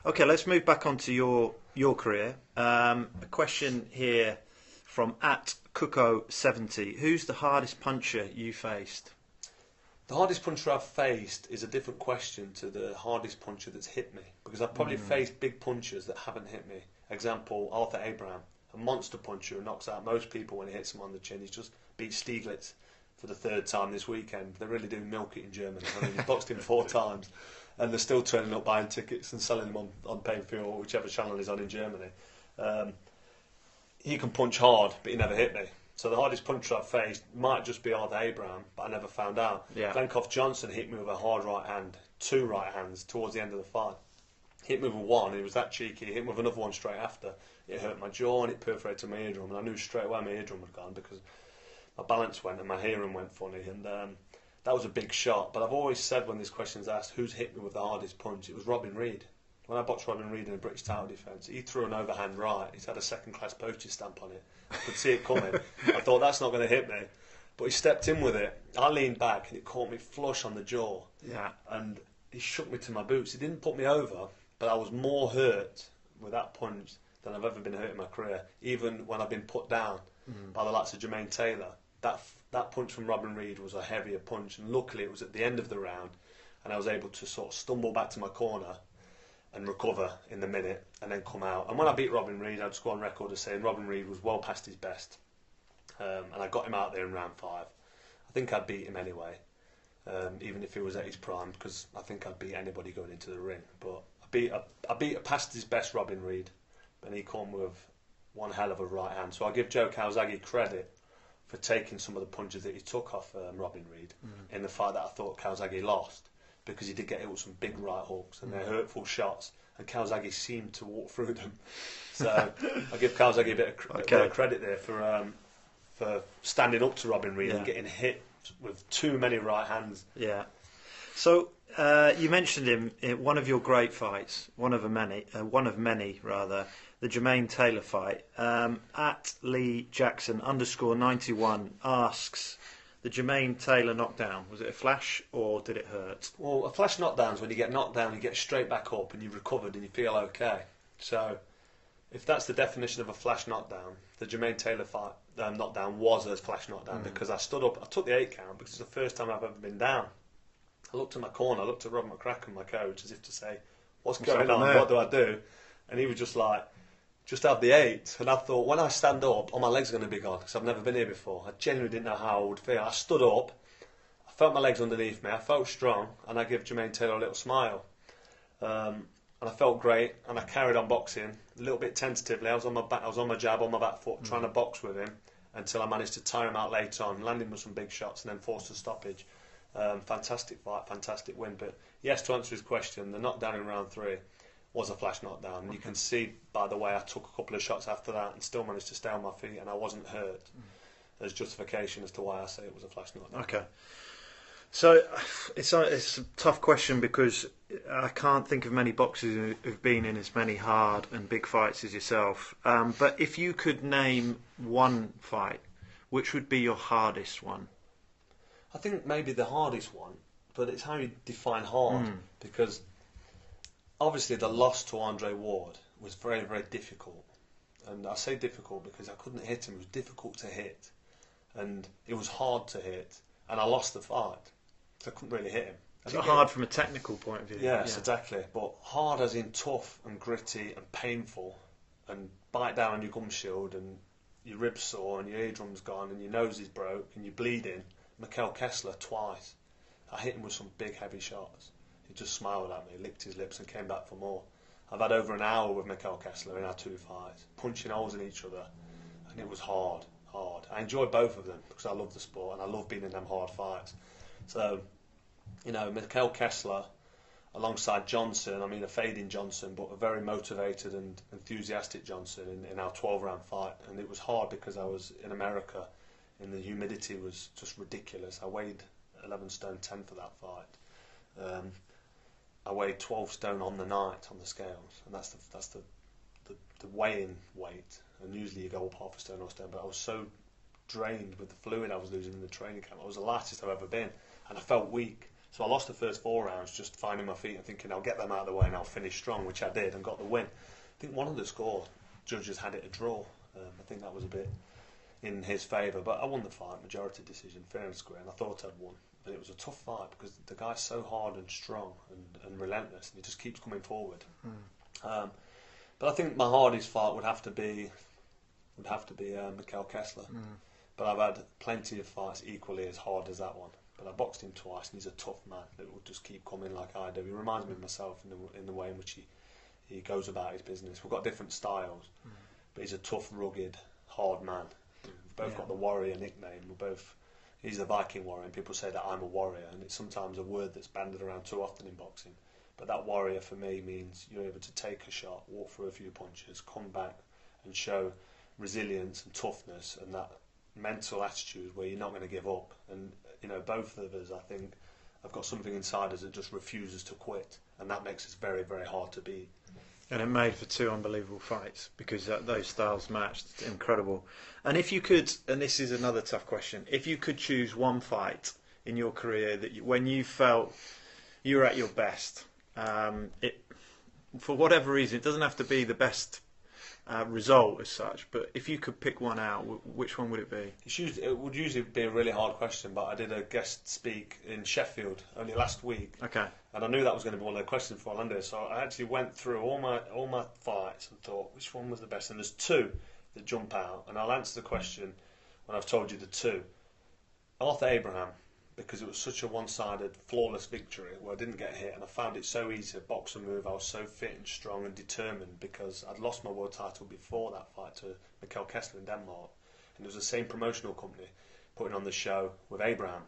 Okay, let's move back onto your career. A question here from @Cuco70. Who's the hardest puncher you faced? The hardest puncher I've faced is a different question to the hardest puncher that's hit me, because I've probably faced big punchers that haven't hit me. Example, Arthur Abraham, a monster puncher who knocks out most people when he hits them on the chin. He's just beat Stieglitz for the third time this weekend. They really do milk it in Germany. I mean, he boxed him 4 times, and they're still turning up buying tickets and selling them on pay-per-view or whichever channel he's on in Germany. He can punch hard, but he never hit me. So the hardest puncher I've faced might just be Arthur Abraham, but I never found out. Yeah. Glencoff Johnson hit me with a hard right hand, 2 right hands towards the end of the fight. Hit me with one, he was that cheeky, hit me with another one straight after. It hurt my jaw and it perforated my eardrum, and I knew straight away my eardrum had gone because my balance went and my hearing went funny, and that was a big shot. But I've always said when this question's asked, who's hit me with the hardest punch, it was Robin Reid. When I boxed Robin Reid in a British title defence, he threw an overhand right. He's had a second-class postage stamp on it. I could see it coming. I thought, that's not going to hit me. But he stepped in with it. I leaned back and it caught me flush on the jaw. Yeah. And he shook me to my boots. He didn't put me over, but I was more hurt with that punch than I've ever been hurt in my career. Even when I've been put down by the likes of Jermaine Taylor. That punch from Robin Reid was a heavier punch. And luckily it was at the end of the round and I was able to sort of stumble back to my corner and recover in the minute and then come out. And when I beat Robin Reid, I'd just go on record as saying Robin Reid was well past his best. And I got him out there in round 5. I think I'd beat him anyway, even if he was at his prime, because I think I'd beat anybody going into the ring. But I beat past his best Robin Reid, and he come with one hell of a right hand. So I give Joe Calzaghe credit for taking some of the punches that he took off Robin Reid in the fight that I thought Calzaghe lost, because he did get hit with some big right hooks and they're hurtful shots, and Calzaghe seemed to walk through them. So I give Calzaghe a bit of credit there for standing up to Robin Reid and getting hit with too many right hands. Yeah. So you mentioned him in one of your great fights, one of many, the Jermaine Taylor fight. @Lee Jackson _91 asks, the Jermaine Taylor knockdown, was it a flash or did it hurt? Well, a flash knockdown's when you get knocked down, you get straight back up and you've recovered and you feel okay. So if that's the definition of a flash knockdown, the Jermaine Taylor fight knockdown was a flash knockdown, because I stood up, I took the 8 count because it's the first time I've ever been down. I looked at my corner, I looked at Rob McCracken, my coach, as if to say, what's going on, what do I do? And he was just like, just have the 8. And I thought, when I stand up, all my legs are going to be gone, because I've never been here before. I genuinely didn't know how I would feel. I stood up, I felt my legs underneath me, I felt strong, and I gave Jermaine Taylor a little smile. And I felt great, and I carried on boxing, a little bit tentatively. I was on my jab, on my back foot, trying to box with him, until I managed to tire him out late on, landing with some big shots, and then forced a stoppage. Fantastic fight, fantastic win. But yes, to answer his question, the knockdown in round 3 was a flash knockdown. And you can see by the way I took a couple of shots after that and still managed to stay on my feet, and I wasn't hurt. There's justification as to why I say it was a flash knockdown. Okay. So it's a tough question, because I can't think of many boxers who've been in as many hard and big fights as yourself. But if you could name one fight, which would be your hardest one? I think maybe the hardest one, but it's how you define hard, because obviously the loss to Andre Ward was very, very difficult. And I say difficult because I couldn't hit him. It was difficult to hit, and it was hard to hit, and I lost the fight, so I couldn't really hit him. So hard from a technical point of view. Yes, exactly. But hard as in tough and gritty and painful, and bite down on your gum shield, and your ribs sore, and your eardrum's gone, and your nose is broke, and you're bleeding. Mikhail Kessler twice. I hit him with some big heavy shots. He just smiled at me, licked his lips and came back for more. I've had over an hour with Mikhail Kessler in our 2 fights, punching holes in each other, and it was hard. I enjoy both of them because I love the sport and I love being in them hard fights. So, you know, Mikhail Kessler alongside Johnson, I mean a fading Johnson, but a very motivated and enthusiastic Johnson in our 12-round fight. And it was hard because I was in America, and the humidity was just ridiculous. I weighed 11 stone 10 for that fight. I weighed 12 stone on the night on the scales, and that's the weighing weight. And usually you go up half a stone or a stone, but I was so drained with the fluid I was losing in the training camp. I was the lightest I've ever been, and I felt weak. So I lost the first 4 rounds just finding my feet and thinking I'll get them out of the way and I'll finish strong, which I did and got the win. I think one of the score judges had it a draw. I think that was a bit in his favour, but I won the fight, majority decision, fair and square, and I thought I'd won. And it was a tough fight because the guy's so hard and strong and relentless, and he just keeps coming forward. But I think my hardest fight would have to be Mikhail Kessler. But I've had plenty of fights equally as hard as that one. But I boxed him twice, and he's a tough man that will just keep coming like I do. He reminds me of myself in the way in which he goes about his business. We've got different styles, but he's a tough, rugged, hard man. We've both got the warrior nickname. He's the Viking warrior, and people say that I'm a warrior, and it's sometimes a word that's banded around too often in boxing. But that warrior for me means you're able to take a shot, walk through a few punches, come back and show resilience and toughness and that mental attitude where you're not going to give up. And both of us, I think, have got something inside us that just refuses to quit, and that makes us very, very hard to beat. And it made for 2 unbelievable fights because those styles matched. Incredible. And if you could, and this is another tough question, if you could choose one fight in your career that when you felt you were at your best, for whatever reason, it doesn't have to be the best result as such, but if you could pick one out, which one would it be? It would usually be a really hard question, but I did a guest speak in Sheffield only last week. Okay. And I knew that was going to be one of the questions for Orlando, so I actually went through all my fights and thought which one was the best. And there's 2 that jump out, and I'll answer the question when I've told you the 2. Arthur Abraham, because it was such a one-sided, flawless victory where I didn't get hit, and I found it so easy to box and move. I was so fit and strong and determined because I'd lost my world title before that fight to Mikhail Kessler in Denmark, and it was the same promotional company putting on the show with Abraham.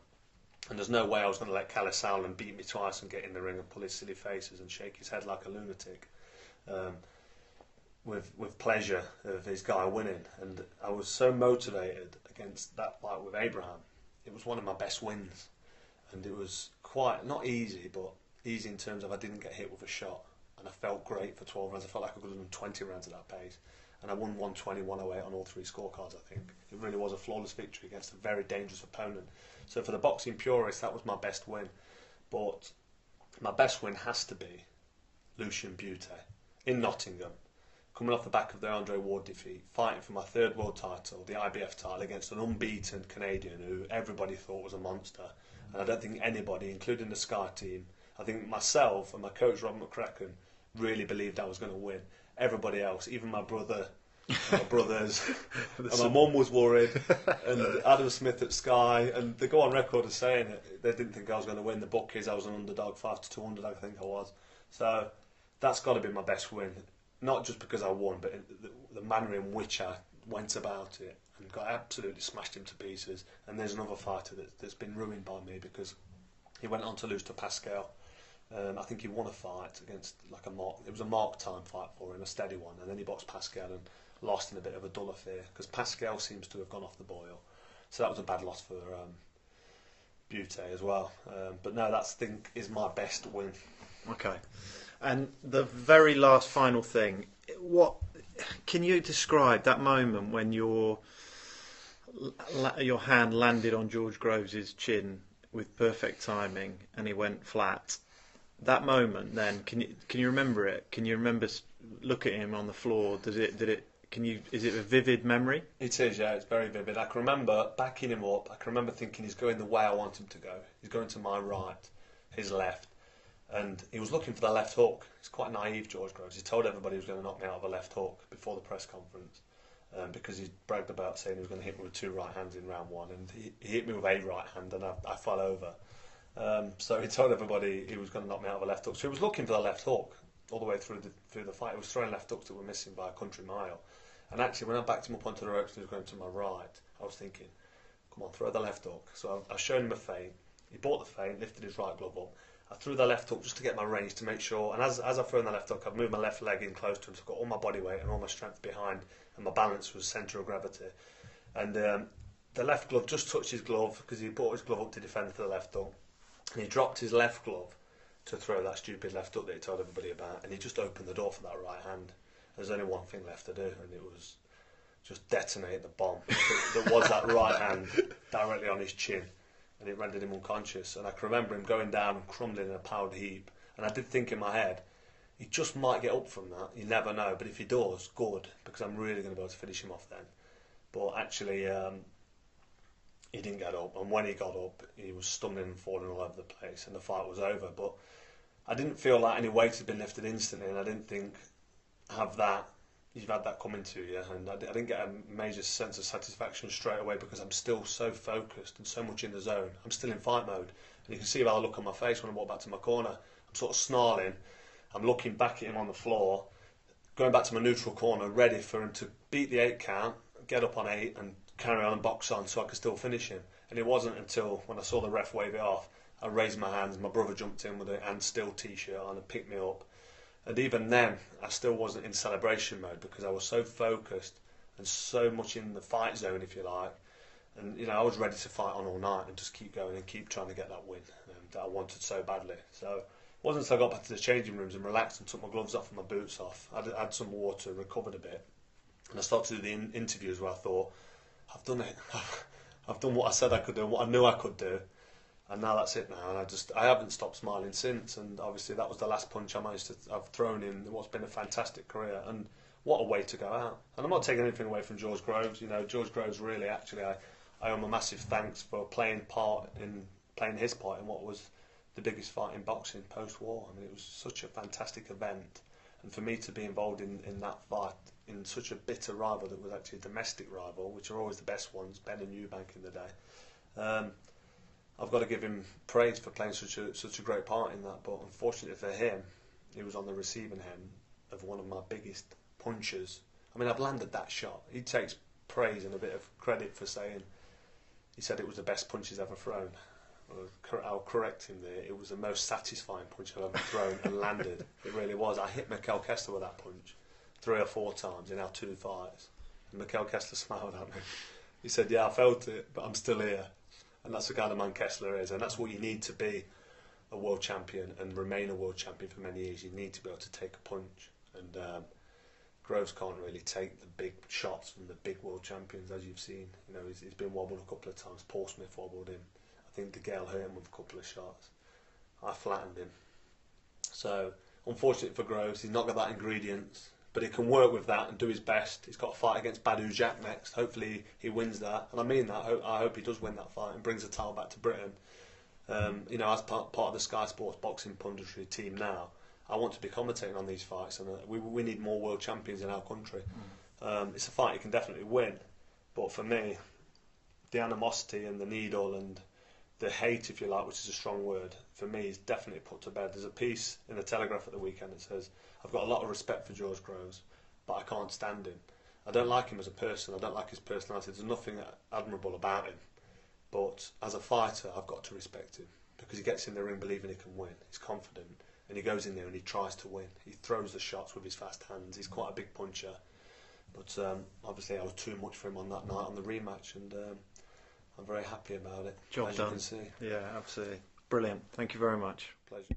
And there's no way I was going to let Kalle Sauerland beat me twice and get in the ring and pull his silly faces and shake his head like a lunatic with pleasure of his guy winning. And I was so motivated against that fight with Abraham. It was one of my best wins. And it was quite, not easy, but easy in terms of I didn't get hit with a shot. And I felt great for 12 rounds. I felt like I could have done 20 rounds at that pace. And I won 120, 108 on all 3 scorecards, I think. It really was a flawless victory against a very dangerous opponent. So for the boxing purists, that was my best win. But my best win has to be Lucian Bute in Nottingham, coming off the back of the Andre Ward defeat, fighting for my 3rd world title, the IBF title, against an unbeaten Canadian who everybody thought was a monster. And I don't think anybody, including the Sky team, I think myself and my coach Rob McCracken, really believed I was going to win. Everybody else, even my brother, and my brothers, and my mum was worried, and Adam Smith at Sky, and they go on record as saying it. They didn't think I was going to win. The bookies, I was an underdog, 5-2 underdog, I think I was. So that's got to be my best win, not just because I won, but the manner in which I went about it and got absolutely smashed him to pieces. And there's another fighter that's been ruined by me because he went on to lose to Pascal. I think he won a fight against it was a mark time fight for him, a steady one, and then he boxed Pascal and lost in a bit of a dull affair because Pascal seems to have gone off the boil. So that was a bad loss for Bute as well. But no, that I think is my best win. Okay. And the very last final thing, what can you describe that moment when your hand landed on George Groves' chin with perfect timing and he went flat? That moment, then, can you remember it? Can you remember looking at him on the floor? Is it a vivid memory? It is, yeah. It's very vivid. I can remember backing him up. I can remember thinking he's going the way I want him to go. He's going to my right, his left, and he was looking for the left hook. He's quite naive, George Groves. He told everybody he was going to knock me out of a left hook before the press conference because he bragged about saying he was going to hit me with 2 right hands in round 1, and he hit me with a right hand, and I fell over. So he told everybody he was going to knock me out of a left hook. So he was looking for the left hook all the way through the fight. He was throwing left hooks that were missing by a country mile. And actually, when I backed him up onto the ropes and he was going to my right, I was thinking, come on, throw the left hook. So I showed him a feint. He bought the feint, lifted his right glove up. I threw the left hook just to get my range to make sure. And as I threw in the left hook, I've moved my left leg in close to him, so I've got all my body weight and all my strength behind, and my balance was centre of gravity. And the left glove just touched his glove because he brought his glove up to defend for the left hook. And he dropped his left glove to throw that stupid left hook that he told everybody about, and he just opened the door for that right hand. There's only one thing left to do, and it was just detonate the bomb that was that right hand directly on his chin. and it rendered him unconscious. And I can remember him going down and crumbling in a powder heap. And I did think in my head, he just might get up from that. You never know. But if he does, good, because I'm really going to be able to finish him off then. But actually, he didn't get up. And when he got up, he was stumbling and falling all over the place, and the fight was over. But I didn't feel like any weight had been lifted instantly, and I didn't think, you've had that coming to you. And I didn't get a major sense of satisfaction straight away because I'm still so focused and so much in the zone. I'm still in fight mode. And you can see by the look on my face when I walk back to my corner. I'm sort of snarling. I'm looking back at him on the floor, going back to my neutral corner, ready for him to beat the 8 count, get up on 8 and carry on and box on so I could still finish him. And it wasn't until when I saw the ref wave it off, I raised my hands, my brother jumped in with a "and still" t-shirt on and picked me up. And even then, I still wasn't in celebration mode because I was so focused and so much in the fight zone, if you like. And, I was ready to fight on all night and just keep going and keep trying to get that win that I wanted so badly. So it wasn't until I got back to the changing rooms and relaxed and took my gloves off and my boots off. I had some water, recovered a bit. And I started to do the interviews where I thought, I've done it. I've done what I said I could do, what I knew I could do. And now that's it now. And I haven't stopped smiling since. And obviously that was the last punch I've thrown in what's been a fantastic career. And what a way to go out. And I'm not taking anything away from George Groves. George Groves really, actually, I owe him a massive thanks for playing his part in what was the biggest fight in boxing post-war. I mean, it was such a fantastic event. And for me to be involved in that fight, in such a bitter rival that was actually a domestic rival, which are always the best ones, Ben and Eubank in the day, I've got to give him praise for playing such a great part in that. But unfortunately for him, he was on the receiving end of one of my biggest punches. I mean, I've landed that shot. He takes praise and a bit of credit for saying, he said it was the best punch he's ever thrown. I'll correct him there. It was the most satisfying punch I've ever thrown and landed. It really was. I hit Mikel Kessler with that punch 3 or 4 times in our 2 fights. And Mikel Kessler smiled at me. He said, "Yeah, I felt it, but I'm still here." And that's the kind of man Kessler is. And that's what you need to be a world champion and remain a world champion for many years. You need to be able to take a punch. And Groves can't really take the big shots from the big world champions, as you've seen. He's been wobbled a couple of times. Paul Smith wobbled him. I think De Gale hurt him with a couple of shots. I flattened him. So, unfortunate for Groves, he's not got that ingredients, but he can work with that and do his best. He's got a fight against Badu Jack next. Hopefully he wins that, and I mean that. I hope he does win that fight and brings the title back to Britain. As part of the Sky Sports boxing punditry team now, I want to be commentating on these fights, and we need more world champions in our country. It's a fight you can definitely win, but for me, the animosity and the needle and the hate, if you like, which is a strong word, for me is definitely put to bed. There's a piece in the Telegraph at the weekend that says, "I've got a lot of respect for George Groves, but I can't stand him. I don't like him as a person, I don't like his personality, there's nothing admirable about him. But as a fighter, I've got to respect him, because he gets in the ring believing he can win. He's confident, and he goes in there and he tries to win. He throws the shots with his fast hands, he's quite a big puncher. But obviously I was too much for him on that night on the rematch, and I'm very happy about it, Job as done. you can see. Yeah, absolutely. Brilliant. Thank you very much. Pleasure.